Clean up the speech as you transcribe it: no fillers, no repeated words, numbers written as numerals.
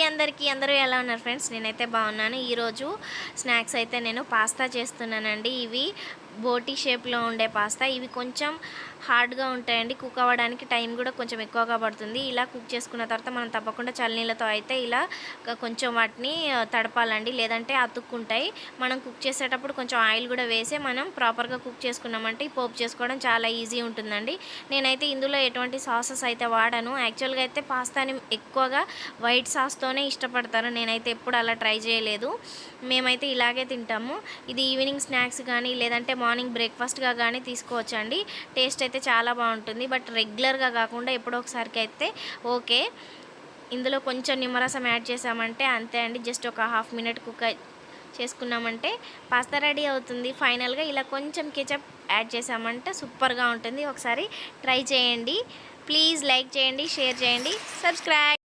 అందరూ ఎలా ఉన్నారు ఫ్రెండ్స్? నేనైతే బాగున్నాను. ఈరోజు స్నాక్స్ అయితే నేను పాస్తా చేస్తున్నానండి. ఇవి బోటీ షేప్లో ఉండే పాస్తా. ఇవి కొంచెం హార్డ్గా ఉంటాయండి. కుక్ అవ్వడానికి టైం కూడా కొంచెం ఎక్కువగా పడుతుంది. ఇలా కుక్ చేసుకున్న తర్వాత మనం తప్పకుండా చల్లనీళ్ళతో అయితే ఇలా కొంచెం వాటిని తడపాలండి, లేదంటే అతుక్కుంటాయి. మనం కుక్ చేసేటప్పుడు కొంచెం ఆయిల్ కూడా వేసి మనం ప్రాపర్గా కుక్ చేసుకున్నామంటే ఈ పోపు చేసుకోవడం చాలా ఈజీ ఉంటుందండి. నేనైతే ఇందులో ఎటువంటి సాసెస్ అయితే వాడను. యాక్చువల్గా అయితే పాస్తాని ఎక్కువగా వైట్ సాస్తోనే ఇష్టపడతారు. నేనైతే ఎప్పుడు అలా ట్రై చేయలేదు. మేమైతే ఇలాగే తింటాము. ఇది ఈవినింగ్ స్నాక్స్ కానీ లేదంటే మార్నింగ్ బ్రేక్ఫాస్ట్గా కానీ తీసుకోవచ్చండి. టేస్ట్ అయితే చాలా బాగుంటుంది. బట్ రెగ్యులర్గా కాకుండా ఎప్పుడో ఒకసారికి అయితే ఓకే. ఇందులో కొంచెం నిమ్మరసం యాడ్ చేసామంటే అంతే అండి. జస్ట్ ఒక హాఫ్ మినిట్ కుక్ చేసుకున్నామంటే పాస్తా రెడీ అవుతుంది. ఫైనల్గా ఇలా కొంచెం కెచప్ యాడ్ చేసామంటే సూపర్గా ఉంటుంది. ఒకసారి ట్రై చేయండి. ప్లీజ్ లైక్ చేయండి, షేర్ చేయండి, సబ్స్క్రైబ్.